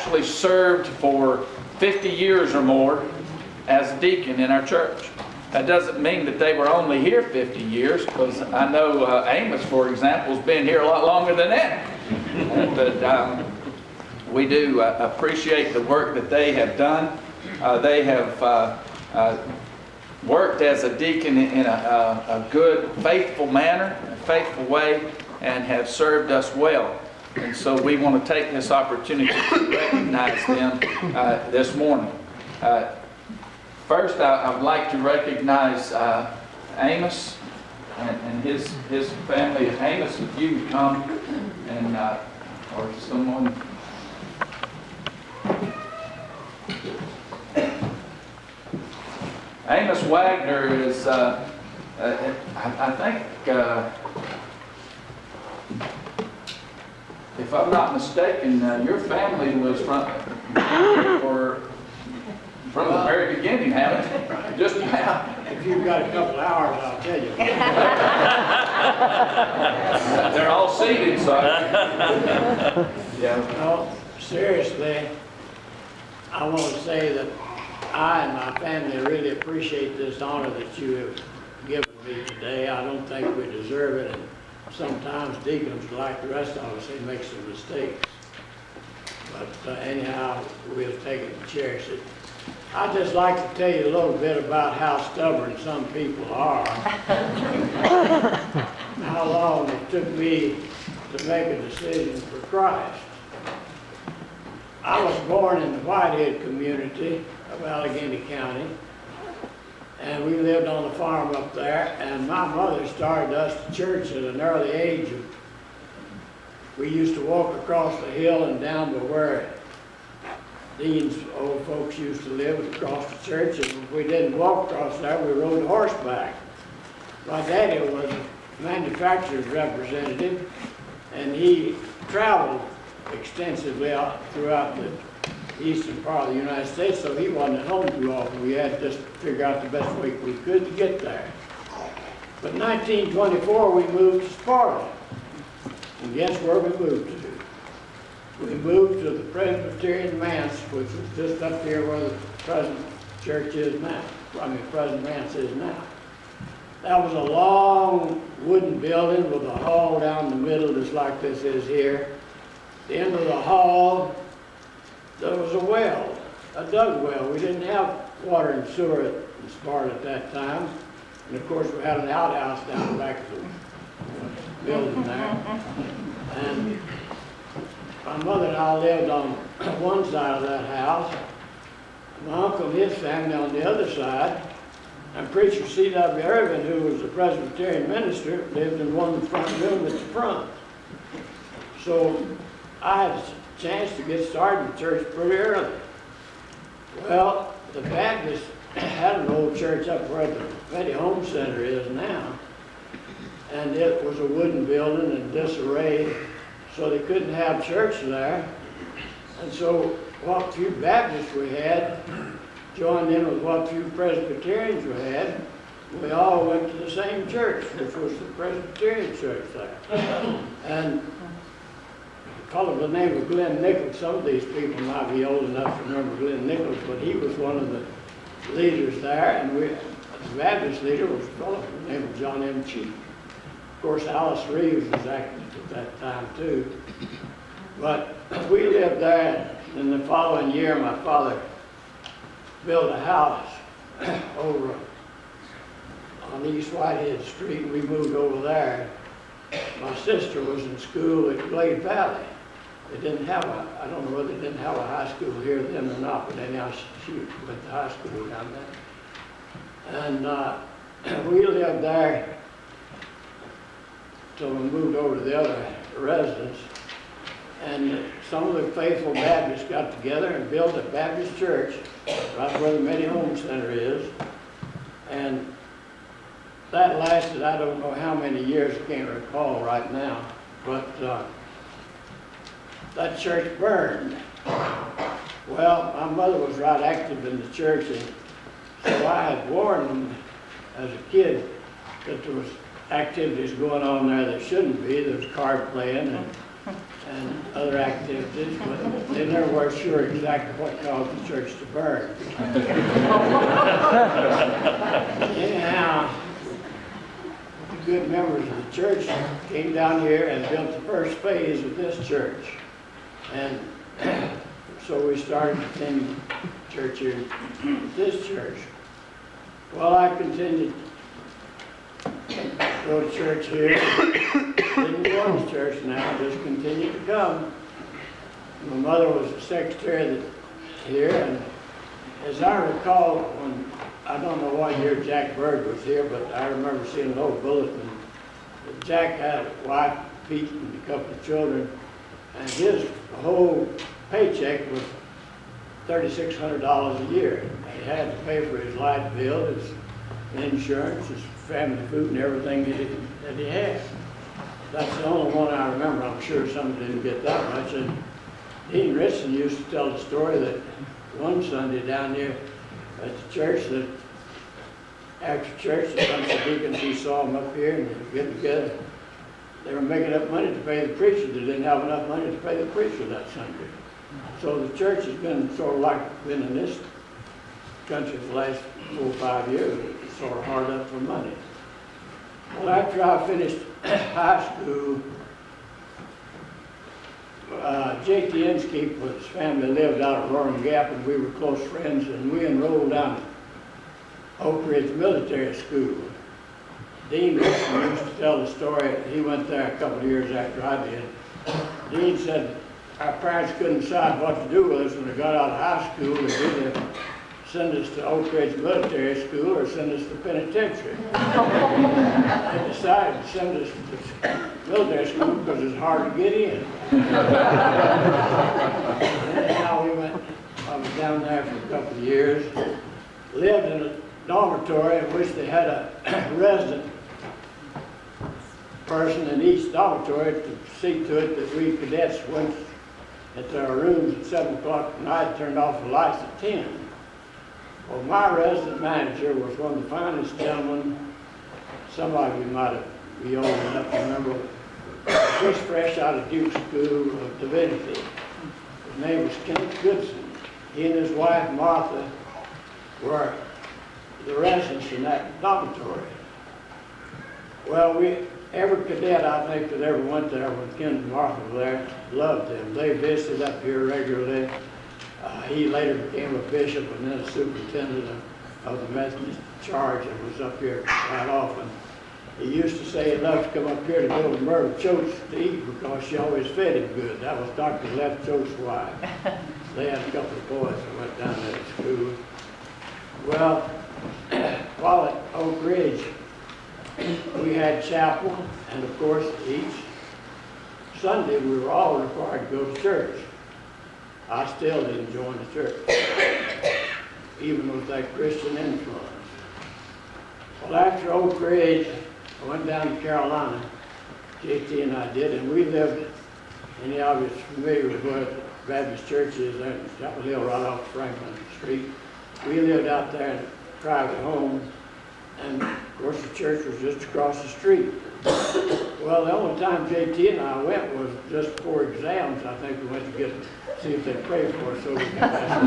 actually served for 50 years or more as a deacon in our church. That doesn't mean that they were only here 50 years, because I know Amos, for example, has been here a lot longer than that. But we do appreciate the work that they have done. They have worked as a deacon in a good, faithful manner, a faithful way, and have served us well. And so we want to take this opportunity to recognize them this morning. First, I would like to recognize Amos and his family. Amos, if you would come, and or someone. Amos Wagoner is, I think, if I'm not mistaken, your family was from the very beginning, haven't it? Just about. If you've got a couple hours, I'll tell you. They're all seated, so. Yeah. No, seriously, I want to say that I and my family really appreciate this honor that you have given me today. I don't think we deserve it, and sometimes deacons, like the rest of us, they make some mistakes. But anyhow, we'll take it and cherish it. I'd just like to tell you a little bit about how stubborn some people are. How long it took me to make a decision for Christ. I was born in the Whitehead community of Allegheny County, and we lived on the farm up there, and my mother started us to church at an early age. We used to walk across the hill and down to where Dean's old folks used to live across the church, and if we didn't walk across there, we rode horseback. My daddy was a manufacturer's representative, and he traveled extensively throughout the eastern part of the United States, so he wasn't at home too often. We had to just figure out the best way we could to get there. But in 1924, we moved to Sparta. And guess where we moved to? We moved to the Presbyterian Manse, which was just up here where the present church is now. Present Manse is now. That was a long wooden building with a hall down the middle, just like this is here. At the end of the hall, there was a well, a dug well. We didn't have water and sewer in Sparta at that time. And of course, we had an outhouse down the back of the building there. And my mother and I lived on one side of that house. My uncle and his family on the other side. And Preacher C.W. Irvin, who was the Presbyterian minister, lived in one front room at the front. So I had a chance to get started in church pretty early. Well, the Baptists had an old church up where the Betty Home Center is now. And it was a wooden building in disarray, so they couldn't have church there. And so what few Baptists we had joined in with what few Presbyterians we had. We all went to the same church, which was the Presbyterian church there. And a fellow by the name of Glenn Nichols, some of these people might be old enough to remember Glenn Nichols, but he was one of the leaders there, and the Baptist leader was a fellow by the name of John M. Cheek. Of course, Alice Reeves was active at that time too. But we lived there, and the following year my father built a house over on East Whitehead Street, and we moved over there. My sister was in school at Glade Valley. They didn't have I don't know whether they didn't have a high school here then or not, but anyhow, she went to high school down there. And we lived there till we moved over to the other residence. And some of the faithful Baptists got together and built a Baptist church right where the Betty Home Center is. And that lasted, I don't know how many years, I can't recall right now, but that church burned. Well, my mother was right active in the church, and so I had warned them as a kid that there was activities going on there that shouldn't be. There was card playing and other activities, but they never were sure exactly what caused the church to burn. Anyhow, the good members of the church came down here and built the first phase of this church. And so we started attending church here, this church. Well, I continued to go to church here. Didn't go to church now, just continued to come. My mother was the secretary here, and as I recall, when I don't know what year Jack Bird was here, but I remember seeing an old bulletin that Jack had a wife, Pete, and a couple of children, and his whole paycheck was $3,600 a year. He had to pay for his light bill, his insurance, his family food, and everything that he had. That's the only one I remember. I'm sure some didn't get that much. And Dean Richardson used to tell the story that one Sunday down there at the church, that after church, a bunch of deacons, he saw them up here and they were getting together. They were making up money to pay the preacher. They didn't have enough money to pay the preacher that Sunday. So the church has been sort of like been in this country for the last 4 or 5 years. It's sort of hard up for money. Well, after I finished high school, J.T. Inskeep with his family lived out at Roaring Gap, and we were close friends, and we enrolled down at Oak Ridge Military School. Dean Wilson used to tell the story. He went there a couple of years after I did. Dean said our parents couldn't decide what to do with us when we got out of high school. They either send us to Oak Ridge Military School or send us to penitentiary. They decided to send us to military school because it's hard to get in. Anyhow, I was down there for a couple of years, lived in a dormitory in which they had a resident person in each dormitory to see to it that we cadets went at our rooms at 7 o'clock at night, turned off the lights at 10. Well, my resident manager was one of the finest gentlemen. Some of you might be old enough to remember. Just fresh out of Duke School of Divinity. His name was Kenneth Goodson. He and his wife Martha were the residents in that dormitory. Well, every cadet I think that ever went there when Ken and Martha were there loved them. They visited up here regularly. He later became a bishop and then a superintendent of the Methodist charge and was up here quite often. He used to say he loved to come up here to go to Myrtle Choate's to eat because she always fed him good. That was Dr. Left Choate's wife. They had a couple of boys that went down there to school. Well, while at Oak Ridge, we had chapel, and of course, each Sunday we were all required to go to church. I still didn't join the church, even with that Christian influence. Well, after Oak Ridge, I went down to Carolina, J.T. and I did, and we lived, any of you is familiar with where the Baptist church is there in Chapel Hill, right off Franklin Street. We lived out there in a private home, and of course the church was just across the street. Well, the only time J.T. and I went was just before exams. I think we went to see if they'd pray for us so we could pass.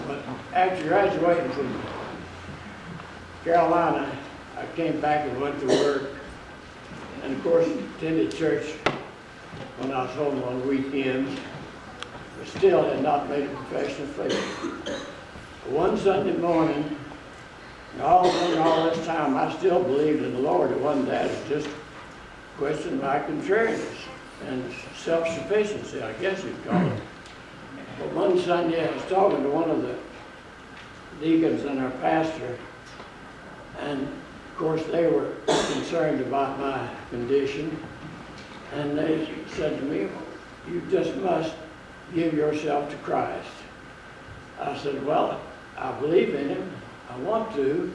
But after graduating from Carolina, I came back and went to work, and of course attended church when I was home on weekends, but still had not made a profession of faith. One Sunday morning, and all this time, I still believed in the Lord. It wasn't that. It was just a question of my contrariness and self-sufficiency, I guess you'd call it. But one Sunday, I was talking to one of the deacons and our pastor, and of course they were concerned about my condition, and they said to me, "You just must give yourself to Christ." I said, "Well, I believe in Him. I want to,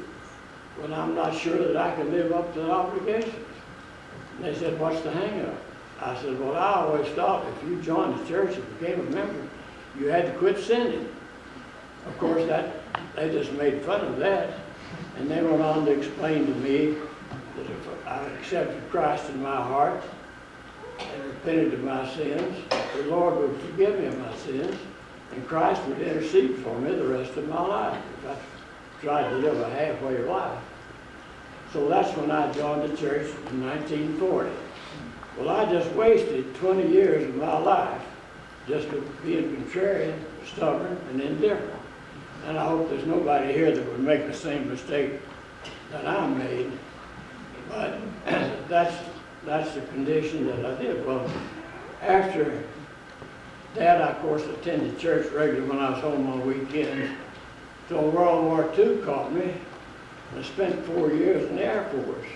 but I'm not sure that I can live up to the obligations." And they said, "What's the hang-up?" I said, "Well, I always thought if you joined the church and became a member, you had to quit sinning." Of course, they just made fun of that. And they went on to explain to me that if I accepted Christ in my heart, and repented of my sins, the Lord would forgive me of my sins, and Christ would intercede for me the rest of my life if I tried to live a halfway life. So that's when I joined the church in 1940. Well, I just wasted 20 years of my life just being contrarian, stubborn, and indifferent. And I hope there's nobody here that would make the same mistake that I made. But that's the condition that I did. Well, after that, I, of course, attended church regularly when I was home on weekends. So World War II caught me. I spent 4 years in the Air Force.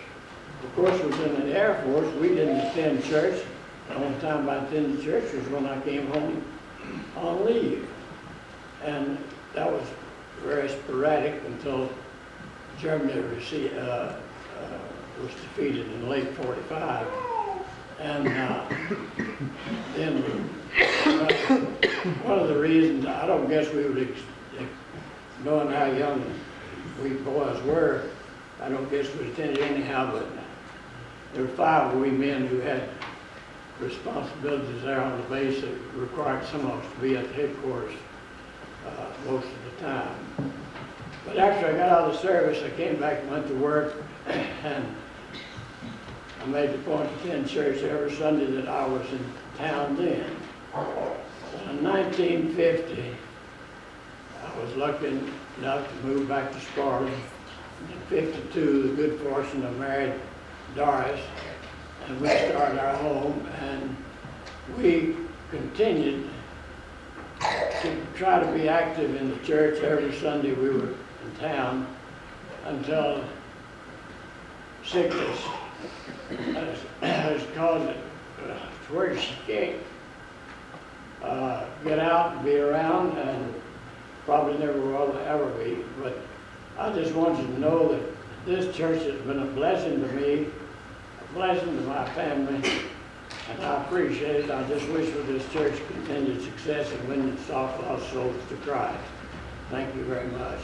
Of course, I was in the Air Force. We didn't attend church. The only time I attended church was when I came home on leave. And that was very sporadic until Germany was defeated in late 45. And then one of the reasons, I don't guess we would, knowing how young we boys were, I don't guess we attended anyhow, but there were 5 of we men who had responsibilities there on the base that required some of us to be at the headquarters most of the time. But after I got out of the service, I came back and went to work, and I made the point to attend church every Sunday that I was in town then. In 1950, I was lucky enough to move back to Sparta. In 52, the good fortune, I married Doris, and we started our home, and we continued to try to be active in the church every Sunday we were in town until sickness has caused it to where she can't get out and be around, and probably never will ever be. But I just want you to know that this church has been a blessing to me, a blessing to my family, and I appreciate it. I just wish for this church continued success and winning soft lost souls to Christ. Thank you very much.